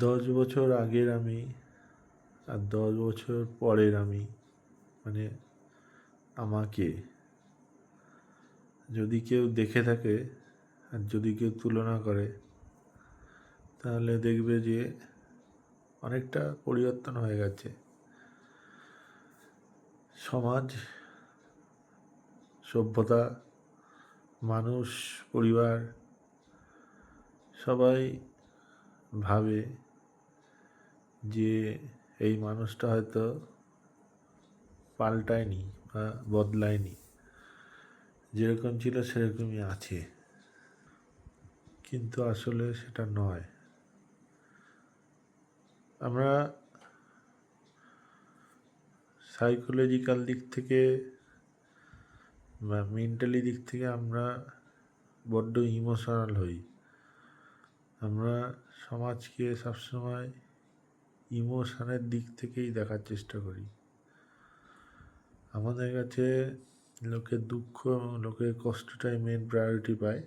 10 বছর আগের আমি আর 10 বছর পরের আমি, মানে আমাকে যদি কেউ দেখে থাকে আর যদি কেউ তুলনা করে, তাহলে দেখবে যে অনেকটা পরিবর্তন হয়ে গেছে। সমাজ, সভ্যতা, মানুষ, পরিবার সবাই ভাবে যে এই মানুষটা হয়তো পাল্টায়নি বা বদলায়নি, যেরকম ছিল সেরকমই আছে। কিন্তু আসলে সেটা নয়। আমরা সাইকোলজিক্যাল দিক থেকে বা মেন্টালি দিক থেকে আমরা বড্ড ইমোশনাল হই। আমরা সমাজকে সবসময় ইমোশনের দিক থেকেই দেখার চেষ্টা করি। আমাদের কাছে লোকের দুঃখ এবং লোকের কষ্টটাই মেন প্রায়োরিটি পায়।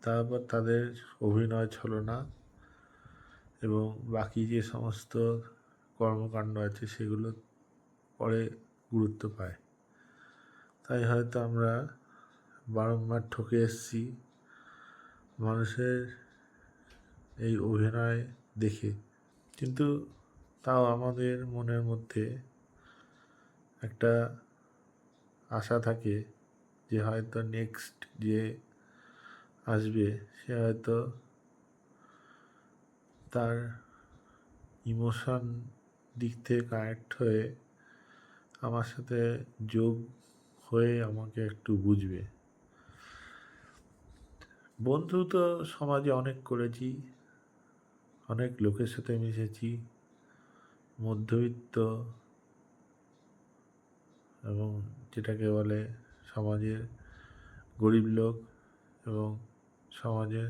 তারপর তাদের অভিনয় ছলনা এবং বাকি যে সমস্ত কর্মকাণ্ড আছে সেগুলো পরে গুরুত্ব পায়। তাই হয়তো আমরা বারংবার ঠকে এসেছি মানুষের এই অভিনয় দেখে। কিন্তু তাও আমাদের মনের মধ্যে একটা আশা থাকে যে হয়তো নেক্সট যে আসবে সে হয়তো তার ইমোশন দিক থেকে কানেক্ট হয়ে আমার সাথে যোগ হয়ে আমাকে একটু বুঝবে। বন্ধু তো সমাজে অনেক করেছি, অনেক লোকের সাথে মিশেছি, মধ্যবিত্ত এবং যেটাকে বলে সমাজের গরিব লোক এবং সমাজের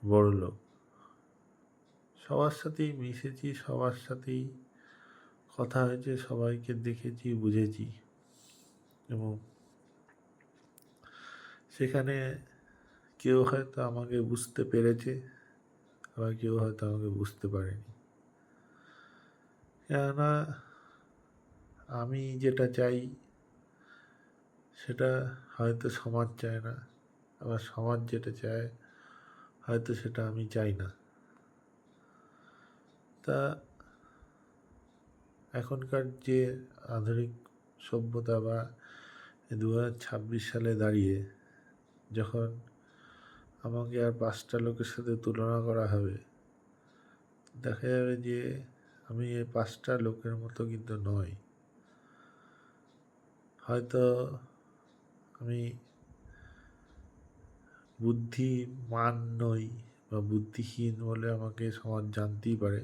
বড় লোক, সবার সাথেই মিশেছি, সবার সাথেই কথা হয়েছে, সবাইকে দেখেছি, বুঝেছি। এবং সেখানে কেউ হয়তো আমাকে বুঝতে পেরেছে, আবার কেউ হয়তো আমাকে বুঝতে পারেনি। কেননা আমি যেটা চাই সেটা হয়তো সমাজ চায় না, আবার সমাজ যেটা চায় হয়তো সেটা আমি চাই না। তা এখনকার যে আধুনিক সভ্যতা বা 2026 সালে দাঁড়িয়ে যখন আমাকে আর 5টা লোকের সাথে তুলনা করা হবে, দেখা যাবে যে আমি এই 5টা লোকের মতো কিন্তু নই। হয়তো আমি বুদ্ধিমান নই বা বুদ্ধিহীন বলে আমাকে সমাজ জানতেই পারে,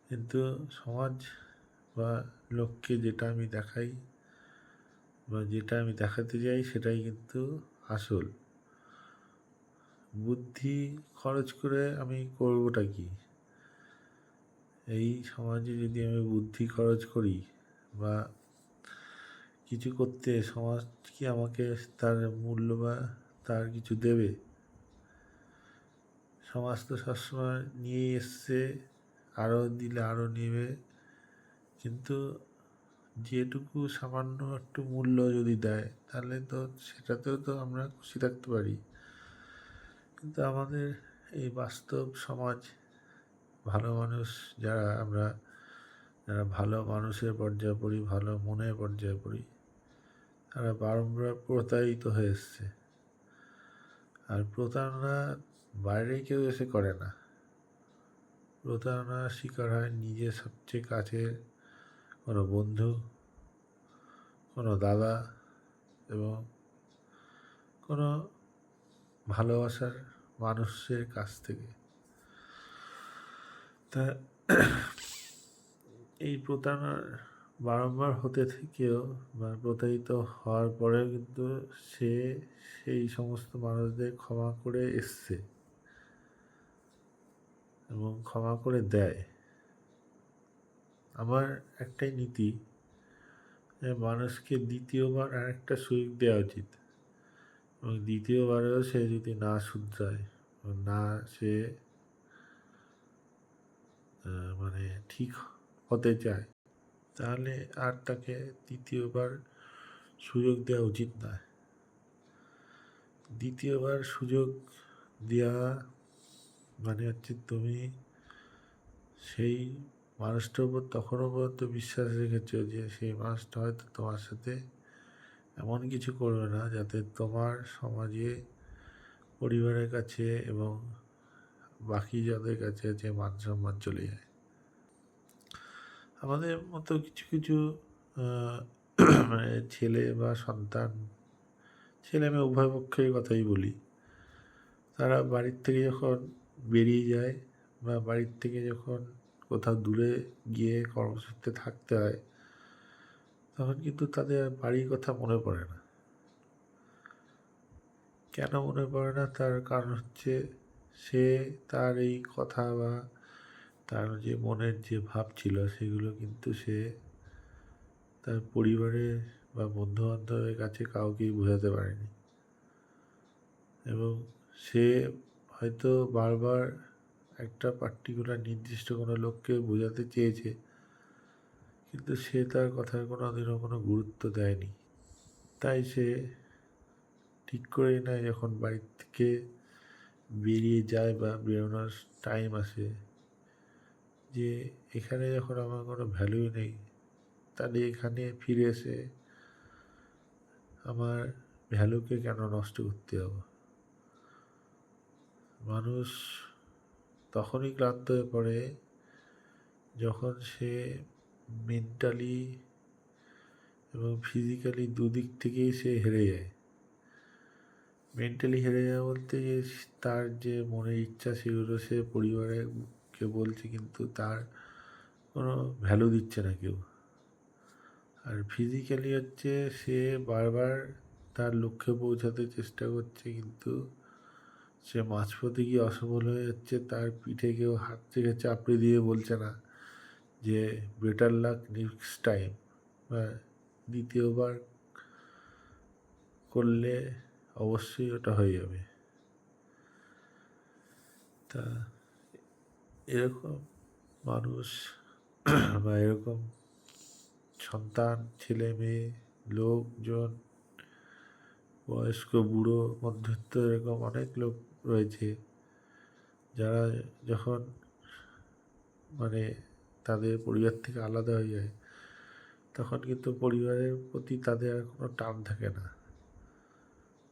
কিন্তু সমাজ বা লোককে যেটা আমি দেখাই বা যেটা আমি দেখাতে চাই সেটাই কিন্তু আসল। বুদ্ধি খরচ করে আমি করবোটা কি? এই সমাজে যদি আমি বুদ্ধি খরচ করি বা কিছু করতে, সমাজ কি আমাকে তার মূল্য বা তার কিছু দেবে? সমাজ তো সবসময় নিয়ে এসছে, আরও দিলে আরও নেবে, কিন্তু যেটুকু সামান্য একটু মূল্য যদি দেয় তাহলে তো সেটাতেও তো আমরা খুশি থাকতে পারি। কিন্তু আমাদের এই বাস্তব সমাজ, ভালো মানুষ যারা আমরা, যারা ভালো মানুষের পর্যায়ে পড়ি, ভালো মনের পর্যায়ে পড়ি, তারা বারংবার প্রতারিত হয়ে এসছে। আর প্রতারণা বাইরে কেউ এসে করে না, প্রতারণার শিকার হয় নিজের সবচেয়ে কাছের কোনো বন্ধু, কোনো দাদা এবং কোনো ভালোবাসার মানুষের কাছ থেকে। তা এই প্রতারণার বারংবার হতে থেকেও বা প্রতারিত হওয়ার পরেও কিন্তু সে সেই সমস্ত মানুষদের ক্ষমা করে এসছে এবং ক্ষমা করে দেয়। আমার একটাই নীতি যে মানুষকে দ্বিতীয়বার আরেকটা সুযোগ দেওয়া উচিত, এবং দ্বিতীয়বারেও সে যদি না শুধরায়, না সে মানে ঠিক হতে চায়, তাহলে আর তাকে দ্বিতীয়বার সুযোগ দেওয়া উচিত নয়। দ্বিতীয়বার সুযোগ দেওয়া মানে হচ্ছে তুমি সেই মানুষটার উপর তখনও পর্যন্ত বিশ্বাস রেখেছো যে সেই মানুষটা হয়তো তোমার সাথে এমন কিছু করবে না যাতে তোমার সমাজে, পরিবারের কাছে এবং বাকি যাদের কাছে যে মান সম্মান চলে যায়। আমাদের মতো কিছু কিছু মানে ছেলে বা সন্তান, ছেলে মেয়ে উভয় পক্ষের কথাই বলি, তারা বাড়ির থেকে যখন বেরিয়ে যায় বা বাড়ির থেকে যখন কোথাও দূরে গিয়ে কর্মসূত্রে থাকতে হয়, তখন কিন্তু তাদের বাড়ির কথা মনে পড়ে না। কেন মনে পড়ে না? তার কারণ হচ্ছে সে তার এই কথা বা তার যে মনের যে ভাব ছিল সেগুলো কিন্তু সে তার পরিবারের বা বন্ধুবান্ধবের কাছে কাউকেই বোঝাতে পারেনি, এবং সে হয়তো বারবার একটা পার্টিকুলার নির্দিষ্ট কোনো লোককে বোঝাতে চেয়েছে, কিন্তু সে তার কথার কোনোদিনও কোনো গুরুত্ব দেয়নি। তাই সে ঠিক করেই নেয় যখন বাড়ির থেকে বেরিয়ে যায় বা বেরোনোর টাইম আসে যে এখানে যখন আমার কোনো ভ্যালুই নেই, তাহলে এখানে ফিরে এসে আমার ভ্যালুকে কেন নষ্ট করতে হবে। মানুষ তখনই ক্লান্ত হয়ে পড়ে যখন সে মেন্টালি এবং ফিজিক্যালি দুদিক থেকেই সে হেরে যায়। মেন্টালি হেরে যাওয়া বলতে যে তার যে মনের ইচ্ছা সেগুলো সে পরিবারকে বলছে, কিন্তু তার কোনো ভ্যালু দিচ্ছে না কেউ। আর ফিজিক্যালি হচ্ছে সে বারবার তার লক্ষ্যে পৌঁছাতে চেষ্টা করছে, কিন্তু সে মাঝপথে গিয়ে অসফল হয়ে যাচ্ছে। তার পিঠে কেউ হাত থেকে চাপড়ে দিয়ে বলছে না যে বেটার লাক নেক্সট টাইম, বা দ্বিতীয়বার করলে অবশ্যই ওটা হয়ে যাবে। তা এরকম মানুষ বা এরকম সন্তান, ছেলে মেয়ে, লোকজন, বয়স্ক, বুড়ো, মধ্যবিত্ত, এরকম অনেক লোক রয়েছে যারা যখন মানে তাদের পরিবার থেকে আলাদা হয়ে যায়, তখন কিন্তু পরিবারের প্রতি তাদের আর কোনো টান থাকে না।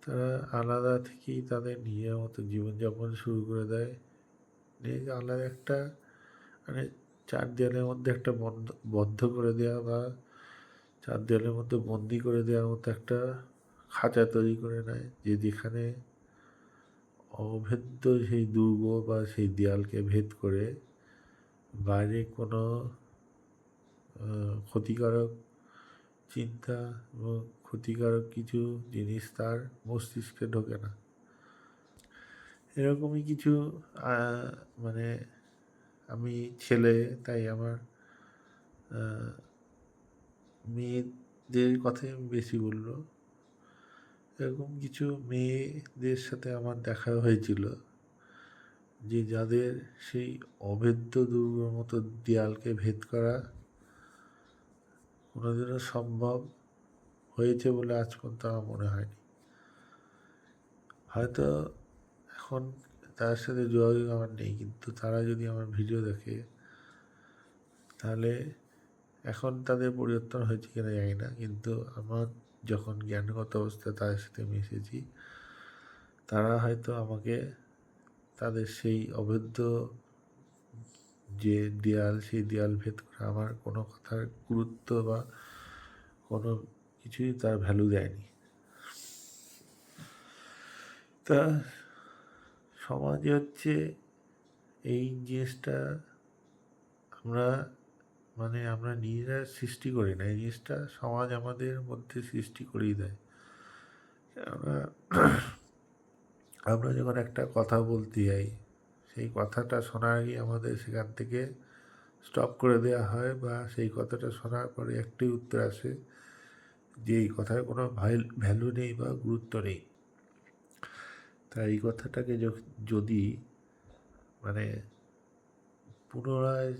তারা আলাদা থেকেই তাদের নিজের মতো জীবনযাপন শুরু করে দেয়। আলাদা একটা মানে চার দেয়ালের মধ্যে একটা বদ্ধ করে দেওয়া বা চার দেয়ালের মধ্যে বন্দি করে দেওয়ার মতো একটা খাঁচা তৈরি করে নেয়, যে যেখানে অভেদ্য সেই দুর্গ বা সেই দেয়ালকে ভেদ করে বাইরে কোনো ক্ষতিকারক চিন্তা এবং ক্ষতিকারক কিছু জিনিস তার মস্তিষ্কে ঢোকে না। এরকমই কিছু মানে আমি ছেলে, তাই আমার মেয়েদের কথাই আমি বেশি বলবো। এরকম কিছু মেয়েদের সাথে আমার দেখা হয়েছিল যে যাদের সেই অভেদ্য দুর্গের মতো দেয়ালকে ভেদ করা কোনোদিনও সম্ভব হয়েছে বলে আজ পর্যন্ত আমার মনে হয়নি। হয়তো এখন তার সাথে যোগাযোগ আমার নেই, কিন্তু তারা যদি আমার ভিডিও দেখে তাহলে এখন তাদের পরিবর্তন হয়েছে কিনা জানি না, কিন্তু আমার যখন জ্ঞানগত অবস্থায় তাদের সাথে মিশেছি, তারা হয়তো আমাকে তাদের সেই অবৈধ যে দেয়াল, সেই দেয়াল ভেদ করে আমার কোনো কথার গুরুত্ব বা কোনো কিছুই তার ভ্যালু দেয়নি। তা সমাজে হচ্ছে এই জিনিসটা আমরা নিজেরা সৃষ্টি করি না, এই জিনিসটা সমাজ আমাদের মধ্যে সৃষ্টি করেই দেয়। আমরা যখন একটা কথা বলতে যাই, সেই কথাটা শোনার আগে আমাদের সেখান থেকে স্টপ করে দেওয়া হয়, বা সেই কথাটা শোনার পরে একটাই উত্তর আসে যে এই কথার কোনো ভ্যালু নেই বা গুরুত্ব নেই। তাই এই কথাটাকে যদি মানে পুনরায়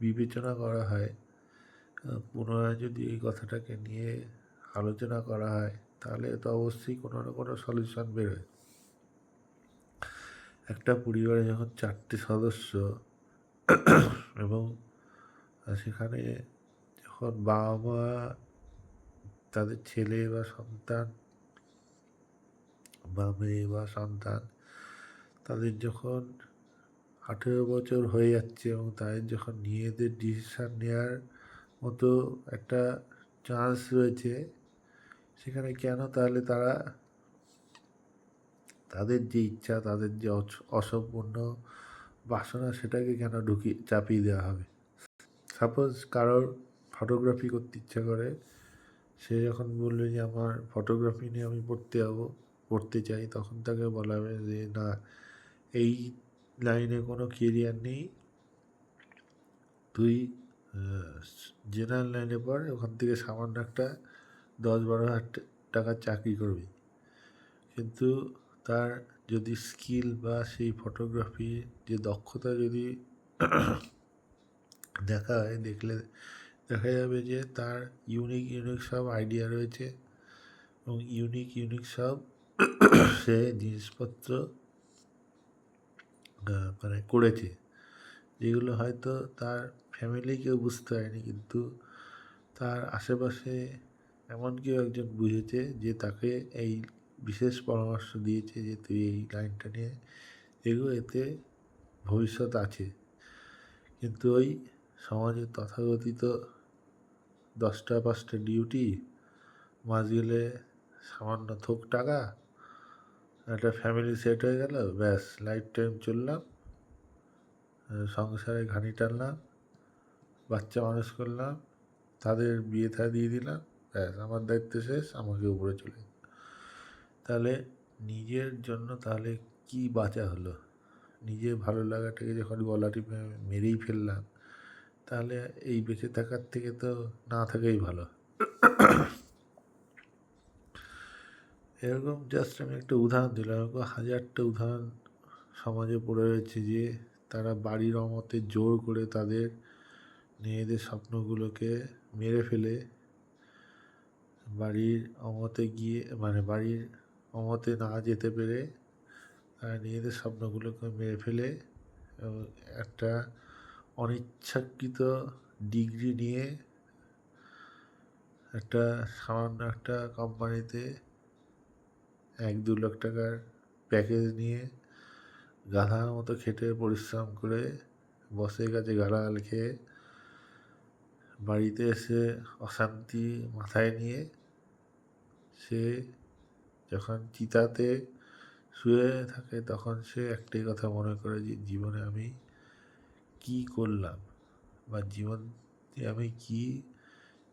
বিবেচনা করা হয়, পুনরায় যদি এই কথাটাকে নিয়ে আলোচনা করা হয়, তাহলে তো অবশ্যই কোনো না কোনো সলিউশন বেরোয়। একটা পরিবারে যখন 4টে সদস্য এবং সেখানে যখন বাবা মা তাদের ছেলে বা সন্তান বা মেয়ে বা সন্তান তাদের যখন 18 বছর হয়ে যাচ্ছে এবং তাদের যখন নিজেদের ডিসিশান নেওয়ার মতো একটা চান্স রয়েছে, সেখানে কেন তাহলে তারা তাদের যে ইচ্ছা, তাদের যে অসম্পূর্ণ বাসনা, সেটাকে কেন চাপিয়ে দেওয়া হবে? সাপোজ কারোর ফটোগ্রাফি করতে ইচ্ছা করে, সে যখন বলবে যে আমার ফটোগ্রাফি নিয়ে আমি পড়তে চাই, তখন তাকে বলা হবে যে না, এই লাইনে কোনো কেরিয়ার নেই, তুই জেনারেল লাইনে পড়, ওখান থেকে সামান্য একটা 10-12 হাজার টাকার চাকরি করবি। কিন্তু তার যদি স্কিল বা সেই ফটোগ্রাফির যে দক্ষতা যদি দেখলে দেখা যাবে যে তার ইউনিক সব আইডিয়া রয়েছে এবং ইউনিক সব সে জিনিসপত্র মানে করেছে, যেগুলো হয়তো তার ফ্যামিলি কেউ বুঝতে পারেনি, কিন্তু তার আশেপাশে এমন কেউ একজন বুঝেছে যে তাকে এই বিশেষ পরামর্শ দিয়েছে যে তুই এই লাইনটা নিয়ে এগো, এতে ভবিষ্যৎ আছে। কিন্তু ওই সমাজের তথাকথিত 10টা 5টা ডিউটি, মাস গেলে সামান্য থোক টাকা, একটা ফ্যামিলি সেট হয়ে গেল, ব্যাস লাইফ টাইম চললাম, সংসারে ঘানি টানলাম, বাচ্চা মানুষ করলাম, তাদের বিয়ে দিয়ে দিলাম, ব্যাস আমার দায়িত্ব শেষ, আমাকে উপরে চলে। তাহলে নিজের জন্য তাহলে কি বাঁচা হলো? নিজের ভালো লাগাটাকে যখন গলা টিপে মেরেই ফেললাম, তাহলে এই বেঁচে থাকার থেকে তো না থাকাই ভালো। এরকম জাস্ট আমি একটা উদাহরণ দিলাম, এরকম হাজারটা উদাহরণ সমাজে পড়ে রয়েছে যে তারা বাড়ির অমতে জোর করে তাদের নিজেদের স্বপ্নগুলোকে মেরে ফেলে, বাড়ির অমতে না যেতে পেরে তারা নিজেদের স্বপ্নগুলোকে মেরে ফেলে এবং একটা অনিচ্ছাকৃত ডিগ্রি নিয়ে সামান্য একটা কোম্পানিতে 1-2 লাখ টাকার প্যাকেজ নিয়ে গাধার মতো খেটে পরিশ্রম করে বসের কাছে গালাগাল খেয়ে বাড়িতে এসে অশান্তি মাথায় নিয়ে সে যখন চিতাতে শুয়ে থাকে, তখন সে একটাই কথা মনে করে যে জীবনে আমি কি করলাম বা জীবনে আমি কি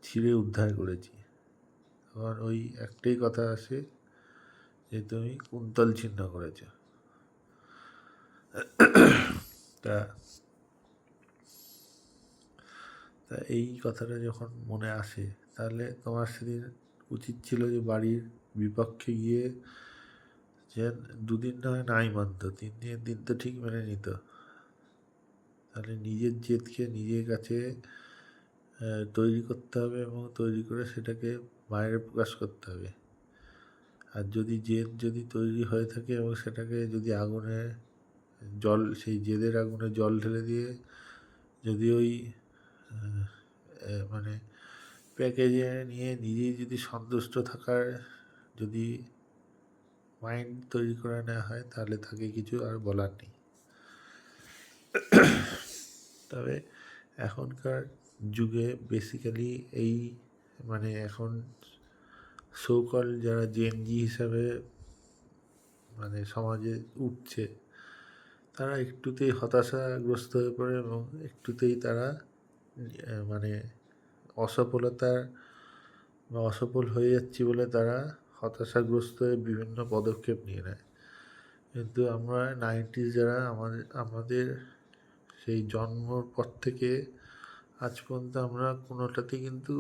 ছিঁড়ে উদ্ধার করেছি। তখন ওই একটাই কথা আসে যে তুমি কুন্তল ছিন্ন করেছ। তা এই কথাটা যখন মনে আসে, তাহলে তোমার সেদিন উচিত ছিল যে বাড়ির বিপক্ষে গিয়ে যে 2 দিন না হয় নাই মানত, 3 দিনের দিন তো ঠিক মেনে নিত। তাহলে নিজের জেদকে নিজের কাছে তৈরি করতে হবে এবং তৈরি করে সেটাকে বাইরে প্রকাশ করতে হবে। আর যদি তৈরি হয়ে থাকে এবং সেটাকে যদি সেই জেদের আগুনে জল ঢেলে দিয়ে যদি ওই মানে প্যাকেজে নিয়ে নিজেই যদি সন্তুষ্ট থাকার যদি মাইন্ড তৈরি করে নেওয়া হয়, তাহলে তাকে কিছু আর বলার নেই। তবে এখনকার যুগে বেসিক্যালি এখন সো-কল যারা জেনজি হিসাবে সমাজে উঠছে, তারা একটুতেই হতাশাগ্রস্ত হয়ে পড়ে এবং একটুতেই তারা অসফল হয়ে যাচ্ছি বলে তারা হতাশাগ্রস্ত হয়ে বিভিন্ন পদক্ষেপ নিয়ে নেয়। কিন্তু আমরা 90s যারা আমাদের সেই জন্মর পর থেকে আজ পর্যন্ত আমরা কোনোটাতেই কিন্তু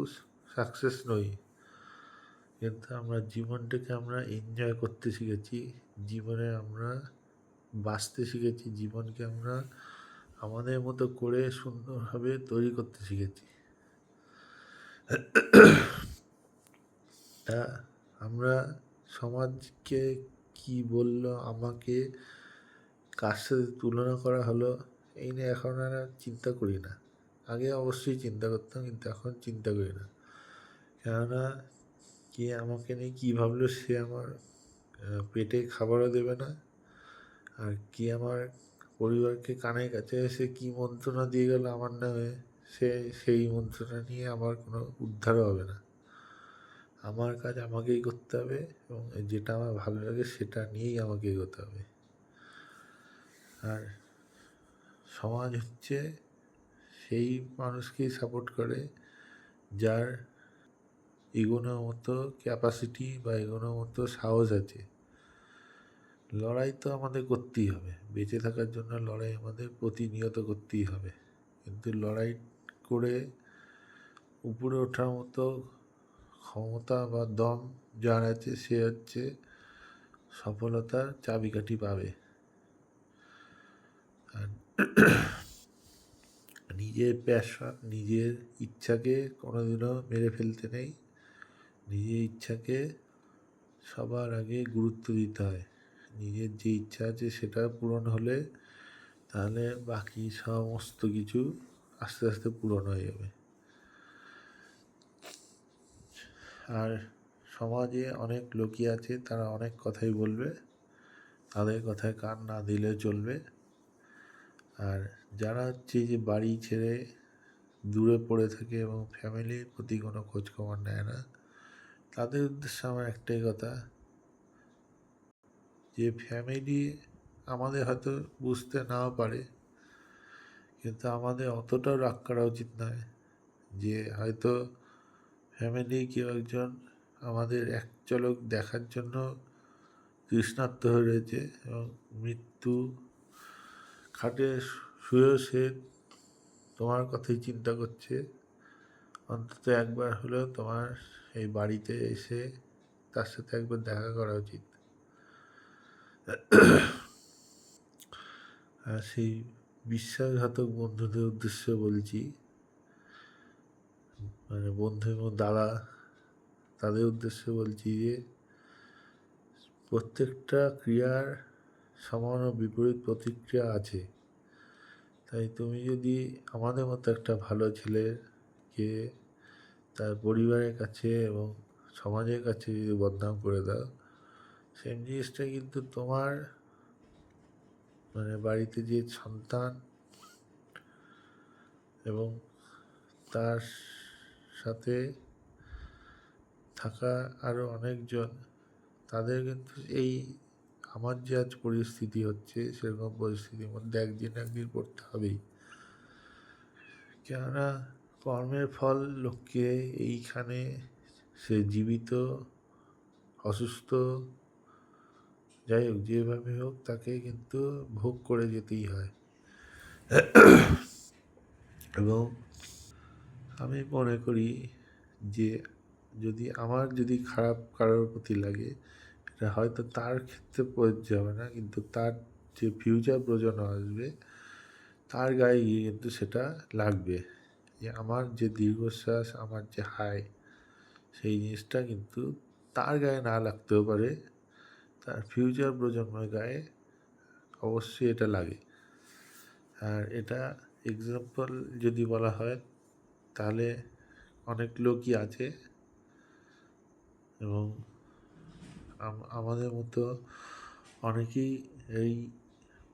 সাকসেস নই, কিন্তু আমরা জীবনটাকে এনজয় করতে শিখেছি, জীবনে আমরা বাঁচতে শিখেছি, জীবনকে আমরা আমাদের মতো করে সুন্দরভাবে তৈরি করতে শিখেছি। তা আমরা সমাজকে কি বলল, আমাকে কার সাথে তুলনা করা হলো, এই নিয়ে এখন আর চিন্তা করি না। আগে অবশ্যই চিন্তা করতাম, কিন্তু এখন চিন্তা করি না। কেননা কে আমাকে নিয়ে কী ভাবলো, সে আমার পেটে খাবারও দেবে না। আর কে আমার পরিবারকে কানের কাছে এসে কী মন্ত্রণা দিয়ে গেল আমার নামে, সেই মন্ত্রণা নিয়ে আমার কোনো উদ্ধারও হবে না। আমার কাজ আমাকেই করতে হবে, এবং যেটা আমার ভালো লাগে সেটা নিয়েই আমাকে এগোতে হবে। আর সমাজ হচ্ছে সেই মানুষকেই সাপোর্ট করে যার এগোনোর মতো ক্যাপাসিটি বা এগোনোর মতো সাহস আছে। লড়াই তো আমাদের করতেই হবে, বেঁচে থাকার জন্য লড়াই আমাদের প্রতিনিয়ত করতেই হবে। কিন্তু লড়াই করে উপরে ওঠার মতো ক্ষমতা বা দম যার আছে, সে হচ্ছে সফলতার চাবিকাঠি পাবে। আর নিজের প্যাশন, নিজের ইচ্ছাকে কোনোদিনও মেরে ফেলতে নেই। নিজের ইচ্ছাকে সবার আগে গুরুত্ব দিতে হয়। নিজের যে ইচ্ছা আছে সেটা পূরণ হলে তাহলে বাকি সমস্ত কিছু আস্তে আস্তে পূরণ হয়ে যাবে। আর সমাজে অনেক লোকই আছে, তারা অনেক কথাই বলবে, তাদের কথায় কান না দিলে চলবে। আর যারা হচ্ছে যে বাড়ি ছেড়ে দূরে পড়ে থাকে এবং ফ্যামিলির প্রতি কোনো খোঁজখবর নেয় না, তাদের উদ্দেশ্যে আমার একটাই কথা, যে ফ্যামিলি আমাদের হয়তো বুঝতে নাও পারে, কিন্তু আমাদের অতটাও রাগ করা উচিত নয় যে হয়তো ফ্যামিলি কেউ একজন আমাদের এক ঝলক দেখার জন্য তৃষ্ণার্ত হয়ে রয়েছে, এবং মৃত্যু খাটে শুয়েও সে তোমার কথাই চিন্তা করছে। অন্তত একবার হলেও তোমার এই বাড়িতে এসে তার সাথে একবার দেখা করা উচিত। আর সেই বিশ্বাসঘাতক বন্ধুদের উদ্দেশ্যে বলছি, মানে বন্ধু এবং দাদা, তাদের উদ্দেশ্যে বলছি যে প্রত্যেকটা ক্রিয়ার সমান ও বিপরীত প্রতিক্রিয়া আছে। তাই তুমি যদি আমাদের মতো একটা ভালো ছেলেকে তার পরিবারের কাছে এবং সমাজের কাছে যদি বদনাম করে দাও, সেম জিনিসটা কিন্তু তোমার মানে বাড়িতে যে সন্তান এবং তার সাথে থাকা আরও অনেকজন, তাদের কিন্তু এই আমার যে আজ পরিস্থিতি হচ্ছে সেরকম পরিস্থিতির মধ্যে একদিন পড়তে হবেই। কেননা কর্মের ফল লোককে এইখানে, সে জীবিত, অসুস্থ, যাই হোক যেভাবে হোক তাকে কিন্তু ভোগ করে যেতেই হয়। এবং আমি মনে করি যে যদি খারাপ কারোর প্রতি লাগে, এটা হয়তো তার ক্ষেত্রে প্রযোজ্য হবে না, কিন্তু তার যে ফিউচার প্রজন্ম আসবে তার গায়ে গিয়ে কিন্তু সেটা লাগবে। যে আমার যে দীর্ঘশ্বাস, আমার যে হাই, সেই জিনিসটা কিন্তু তার গায়ে না লাগতেও পারে, তার ফিউচার প্রজন্মের গায়ে অবশ্যই এটা লাগে। আর এটা এক্সাম্পল যদি বলা হয় তাহলে অনেক লোকই আছে, এবং আমাদের মতো অনেকেই এই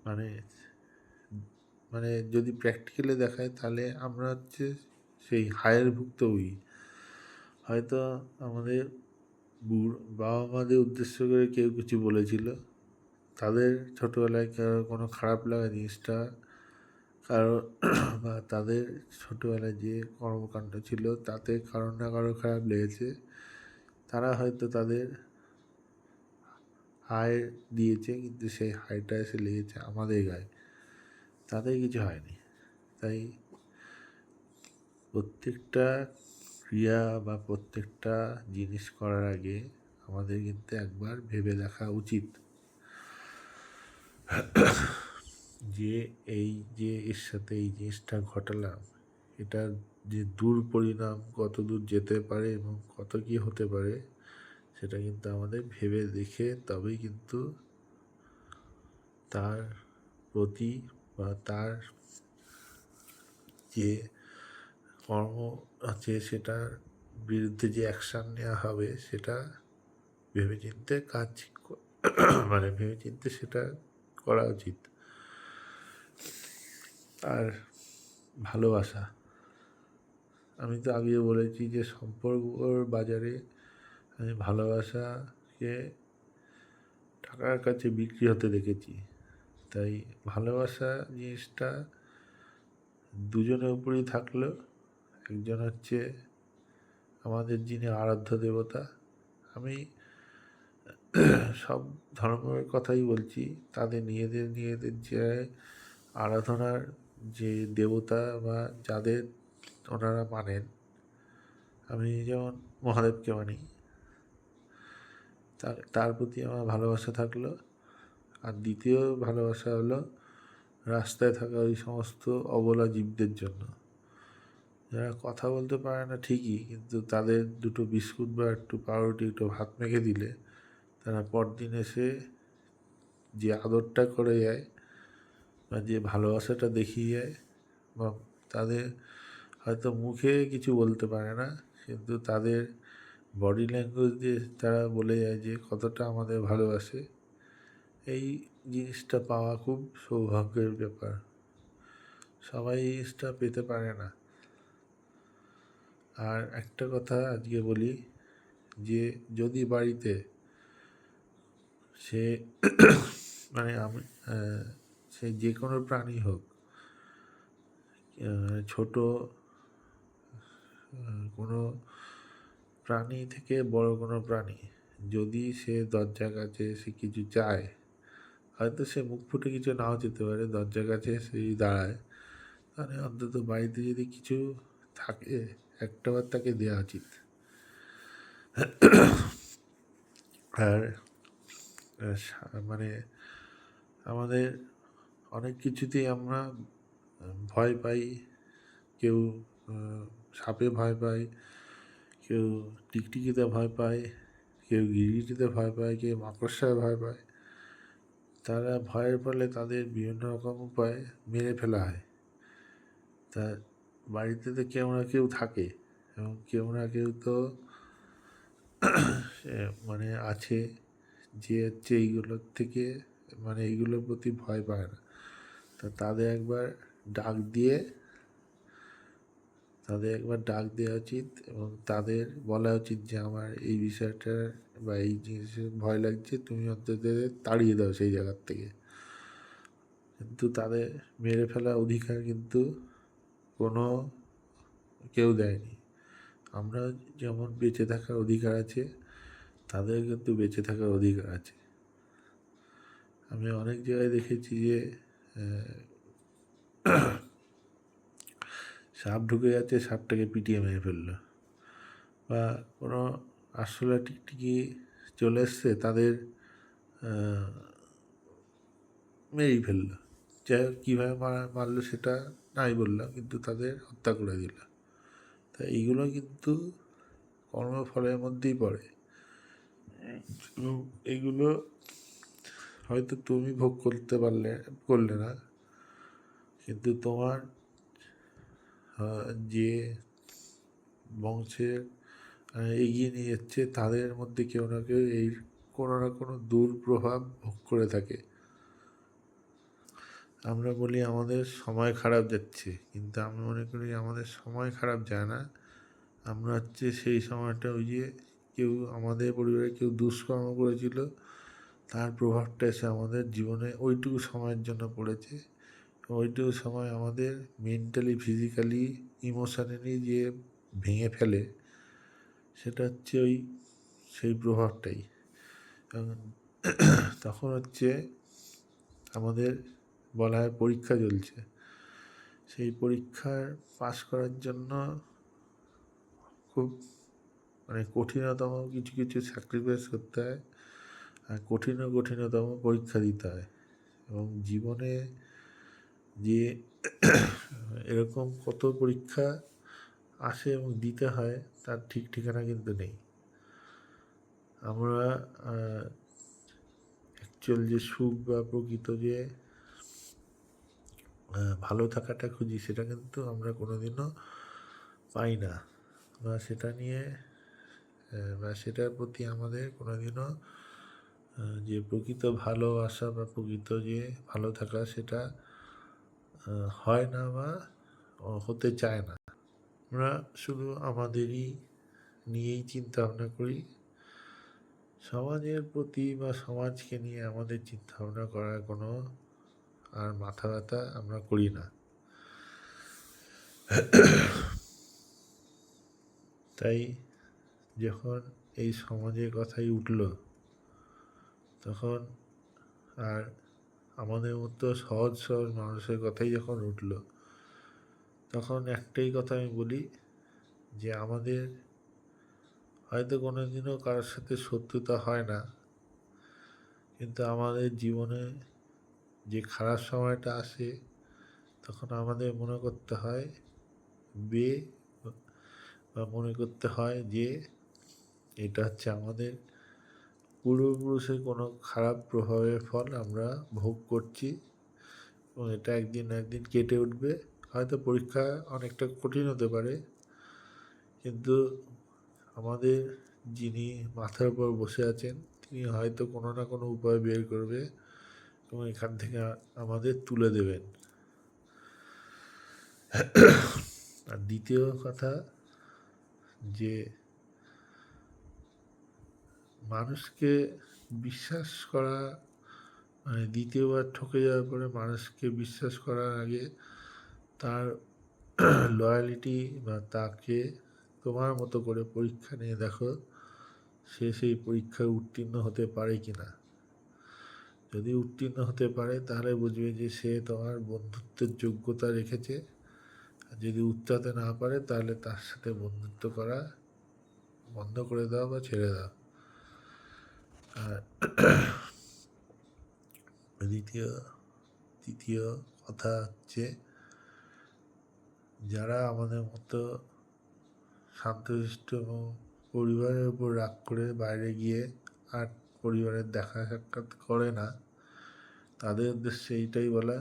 মানে মানে যদি প্র্যাকটিক্যালি দেখায় তাহলে আমরা হচ্ছে সেই হায়ের ভুক্তভোগী। হয়তো আমাদের বাবা মাদের উদ্দেশ্য করে কেউ কিছু বলেছিল, তাদের ছোটোবেলায় কোনো খারাপ লাগা জিনিসটা কারো বা তাদের ছোটোবেলায় যে কর্মকাণ্ড ছিল তাতে কারো না কারো খারাপ লেগেছে, তারা হয়তো তাদের হায় দিয়েছে, কিন্তু সেই হায়টা এসে লেগেছে আমাদের গায়ে, তাদের কিছু হয়নি। তাই প্রত্যেকটা ক্রিয়া বা প্রত্যেকটা জিনিস করার আগে আমাদের কিন্তু একবার ভেবে দেখা উচিত। যে এই যে এর সাথে এই জিনিসটা ঘটালাম, এটার যে দুর্পরিণাম কত দূর যেতে পারে এবং কত কী হতে পারে, সেটা কিন্তু আমাদের ভেবে দেখে তবেই কিন্তু তার প্রতি বা তার যে কর্ম আছে সেটার বিরুদ্ধে যে অ্যাকশান নেওয়া হবে সেটা ভেবেচিন্তে মানে ভেবেচিন্তে সেটা করা উচিত। আর ভালোবাসা, আমি তো আগেও বলেছি যে সম্পর্কর বাজারে আমি ভালোবাসাকে টাকার কাছে বিক্রি হতে দেখেছি। তাই ভালোবাসা জিনিসটা দুজনের উপরেই থাকলো। একজন হচ্ছে আমাদের যিনি আরাধ্য দেবতা। আমি সব ধর্মের কথাই বলছি, তাদের নিজেদের যে আরাধনার যে দেবতা বা যাদের ওনারা মানেন, আমি যেমন মহাদেবকে মানি, তার প্রতি আমার ভালোবাসা থাকলো। আর দ্বিতীয় ভালোবাসা হলো রাস্তায় থাকা ওই সমস্ত অবলা জীবদের জন্য, যারা কথা বলতে পারে না ঠিকই, কিন্তু তাদের দুটো বিস্কুট বা একটু পাউরুটি একটু ভাত মেখে দিলে তারা পরদিন এসে যে আদরটা করে যায় বা যে ভালোবাসাটা দেখিয়ে যায়, বা তাদের হয়তো মুখে কিছু বলতে পারে না, কিন্তু তাদের বডি ল্যাঙ্গুয়েজ দিয়ে তারা বলে যায় যে কতটা আমাদের ভালোবাসে। এই জিনিসটা পাওয়া খুব সৌভাগ্যের ব্যাপার। সবাই এই জিনিসটা পেতে পারে না। আর একটা কথা আজকে বলি, যে যদি বাড়িতে সে মানে আমি সে যে কোনো প্রাণী হোক, ছোট কোনো প্রাণী থেকে বড় কোনো প্রাণী, যদি সে দরজার কাছে সে কিছু চায়, হয়তো সে মুখ ফুটে কিছু নাও যেতে পারে, দরজার কাছে সে যদি দাঁড়ায়, তাহলে অন্তত বাড়িতে যদি কিছু থাকে একটাবার তাকে দেওয়া উচিত। আর মানে আমাদের অনেক কিছুতেই আমরা ভয় পাই। কেউ সাপে ভয় পায়, কেউ টিকটিকিতে ভয় পায়, কেউ গিরগিটিতে ভয় পায়, কেউ মাকড়সায় ভয় পায়। তারা ভয়ের ফলে তাদের বিভিন্ন রকম উপায়ে মেরে ফেলা হয়। তা বাড়িতে তো কেউ না কেউ থাকে, এবং কেউ না কেউ তো মানে আছে যে হচ্ছে এইগুলোর থেকে মানে এইগুলোর প্রতি ভয় পায় না। তা তাদের একবার ডাক দেওয়া উচিত এবং তাদের বলা উচিত যে আমার এই বিষয়টা বা এই জিনিসের ভয় লাগছে, তুমি অন্তত তাড়িয়ে দাও সেই জায়গার থেকে। কিন্তু তাদের মেরে ফেলার অধিকার কিন্তু কোনো কেউ দেয়নি। আমরা যেমন বেঁচে থাকার অধিকার আছে, তাদের কিন্তু বেঁচে থাকার অধিকার আছে। আমি অনেক জায়গায় দেখেছি যে সাপ ঢুকে যাচ্ছে, সাপটাকে পিটিয়ে মেরে ফেললো, বা কোনো আরশোলা টিকটিকি চলে এসছে, তাদের মেরেই ফেললো। যাই হোক কীভাবে মারলো সেটা নাই বললাম, কিন্তু তাদের হত্যা করে দিল। তা এইগুলো কিন্তু কর্মফলের মধ্যেই পড়ে, এবং এগুলো হয়তো তুমি ভোগ করলে না, কিন্তু তোমার যে বংশের এগিয়ে নিয়ে যাচ্ছে তাদের মধ্যে কেউ না কেউ এই কোনো না কোনো দুর্প্রভাব ভোগ করে থাকে। আমরা বলি আমাদের সময় খারাপ যাচ্ছে, কিন্তু আমি মনে করি আমাদের সময় খারাপ যায় না। আমরা হচ্ছে সেই সময়টা ওই যে কেউ আমাদের পরিবারে কেউ দুষ্কর্ম করেছিল, তার প্রভাবটা এসে আমাদের জীবনে ওইটুকু সময়ের জন্য পড়েছে। ওইটুকু সময় আমাদের মেন্টালি, ফিজিক্যালি, ইমোশনালি যে ভেঙে ফেলে, সেটা হচ্ছে সেই প্রভাবটাই। তখন হচ্ছে আমাদের বলা হয় পরীক্ষা চলছে, সেই পরীক্ষার পাস করার জন্য খুব মানে কঠিনতম কিছু কিছু স্যাক্রিফাইস করতে হয়, আর কঠিনতম পরীক্ষা দিতে হয়। এবং জীবনে যে এরকম কত পরীক্ষা আসে এবং দিতে হয় তার ঠিক ঠিকানা কিন্তু নেই। আমরা অ্যাকচুয়াল যে সুখ বা প্রকৃত যে ভালো থাকাটা খুঁজি সেটা কিন্তু আমরা কোনোদিনও পাই না, বা সেটা নিয়ে বা সেটার প্রতি আমাদের কোনোদিনও যে প্রকৃত ভালোবাসা বা প্রকৃত যে ভালো থাকা সেটা হয় না বা হতে চায় না। আমরা শুধু আমাদেরই নিয়েই চিন্তা ভাবনা করি, সমাজের প্রতি বা সমাজকে নিয়ে আমাদের চিন্তা ভাবনা করার কোনো আর মাথা ব্যথা আমরা করি না। তাই যখন এই সমাজের কথাই উঠল, তখন আর আমাদের মতো সহজ সহজ মানুষের কথাই যখন উঠল, তখন একটাই কথা আমি বলি যে আমাদের হয়তো কোনোদিনও কারোর সাথে শত্রুতা হয় না, কিন্তু আমাদের জীবনে যে খারাপ সময়টা আসে তখন আমাদের মনে করতে হয় বা মনে করতে হয় যে এটা হচ্ছে আমাদের পূর্বপুরুষের কোনো খারাপ প্রভাবের ফল আমরা ভোগ করছি, এবং এটা একদিন না একদিন কেটে উঠবে। হয়তো পরীক্ষা অনেকটা কঠিন হতে পারে, কিন্তু আমাদের যিনি মাথার উপর বসে আছেন তিনি হয়তো কোনো না কোনো উপায় বের করবে এবং এখান থেকে আমাদের তুলে দেবেন। আর দ্বিতীয় কথা, যে মানুষকে বিশ্বাস করা, মানে দ্বিতীয়বার ঠকে যাওয়ার পরে মানুষকে বিশ্বাস করার আগে তার লয়ালিটি বা তাকে তোমার মতো করে পরীক্ষা নিয়ে দেখো সে সেই পরীক্ষায় উত্তীর্ণ হতে পারে কি না। যদি উত্তীর্ণ হতে পারে তাহলে বুঝবে যে সে তোমার বন্ধুত্বের যোগ্যতা রেখেছে, আর যদি উত্তরতে না পারে তাহলে তার সাথে বন্ধুত্ব করা বন্ধ করে দাও বা ছেড়ে দাও। আর তৃতীয় কথা হচ্ছে, যারা আমাদের মতো শান্তশিষ্ট এবং পরিবারের উপর রাগ করে বাইরে গিয়ে আর পরিবারের দেখা সাক্ষাৎ করে না, তাদের উদ্দেশ্যে এইটাই বলা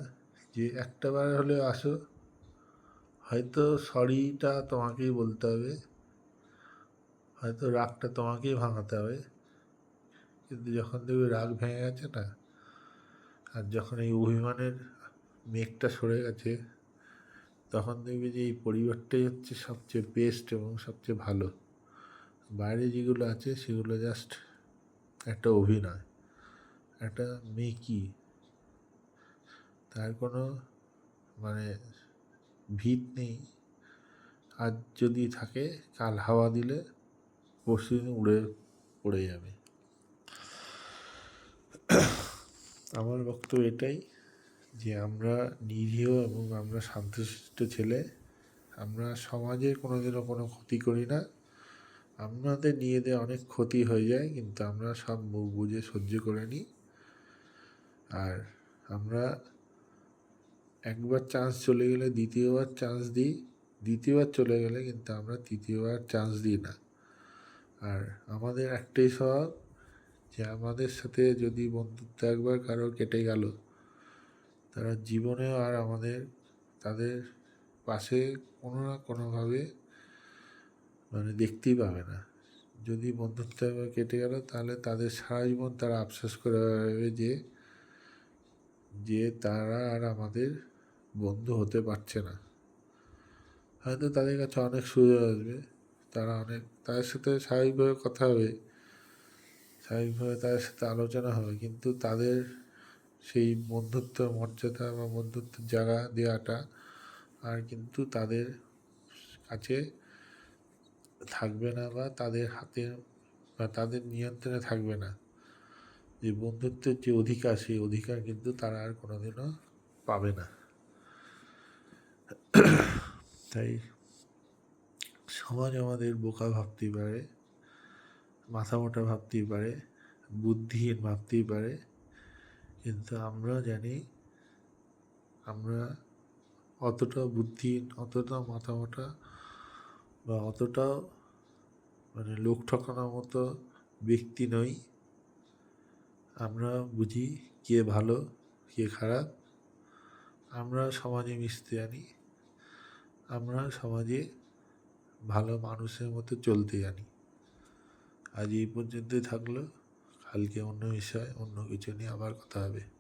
যে একটা বার হলেও আসো, হয়তো সরিটা তোমাকেই বলতে হবে, হয়তো রাগটা তোমাকেই ভাঙাতে হবে, কিন্তু যখন দেখবে রাগ ভেঙে গেছে না, আর যখন এই অভিমানের মেঘটা সরে গেছে, তখন দেখবে যে এই পরিবারটাই হচ্ছে সবচেয়ে বেস্ট এবং সবচেয়ে ভালো। বাইরে যেগুলো আছে সেগুলো জাস্ট একটা অভিনয়, একটা মেকি, তার কোনো মানে ভিত নেই। আজ যদি থাকে কাল হাওয়া দিলে পরশুদিন উড়ে পড়ে যাবে। আমার বক্তব্য এটাই যে আমরা নিরীহ এবং আমরা শান্তশিষ্ট ছেলে, আমরা সমাজের কোনোদিনও কোনো ক্ষতি করি না। আমাদের নিজেদের অনেক ক্ষতি হয়ে যায়, কিন্তু আমরা সব মুখ বুঝে সহ্য করে নিই। আর আমরা একবার চান্স চলে গেলে দ্বিতীয়বার চান্স দিই, দ্বিতীয়বার চলে গেলে কিন্তু আমরা তৃতীয়বার চান্স দিই না। আর আমাদের একটাই স্বভাব যে আমাদের সাথে যদি বন্ধুত্ব একবার কারো কেটে গেল, তারা জীবনেও আর আমাদের তাদের পাশে কোনো না কোনোভাবে মানে দেখতেই পাবে না। যদি বন্ধুত্ব একবার কেটে গেল তাহলে তাদের সারা জীবন তারা আফসোস করে বেড়াবে যে তারা আর আমাদের বন্ধু হতে পারছে না। হয়তো তাদের কাছে অনেক সুযোগ আসবে, তাদের সাথে স্বাভাবিকভাবে কথা হবে, স্বাভাবিকভাবে তাদের সাথে আলোচনা হবে, কিন্তু তাদের সেই বন্ধুত্বের মর্যাদা বা বন্ধুত্বের জায়গা দেওয়াটা আর কিন্তু তাদের কাছে থাকবে না, বা তাদের হাতে বা তাদের নিয়ন্ত্রণে থাকবে না। যে বন্ধুত্বের যে অধিকার, সেই অধিকার কিন্তু তারা আর কোনোদিনও পাবে না। তাই সমাজ আমাদের বোকা ভাবতেই পারে, মাথা মোটা ভাবতেই পারে, বুদ্ধিহীন ভাবতেই পারে, কিন্তু আমরা জানি আমরা অতটা বুদ্ধিহীন, অতটা মাথামোটা বা অতটাও মানে লোক ঠকানোর মতো ব্যক্তি নই। আমরা বুঝি কে ভালো কে খারাপ। আমরা সমাজে মিশতে জানি, আমরা সমাজে ভালো মানুষের মতো চলতে জানি। আজ এই পর্যন্তই থাকলো। কালকে অন্য বিষয় অন্য কিছু নিয়ে আবার কথা হবে।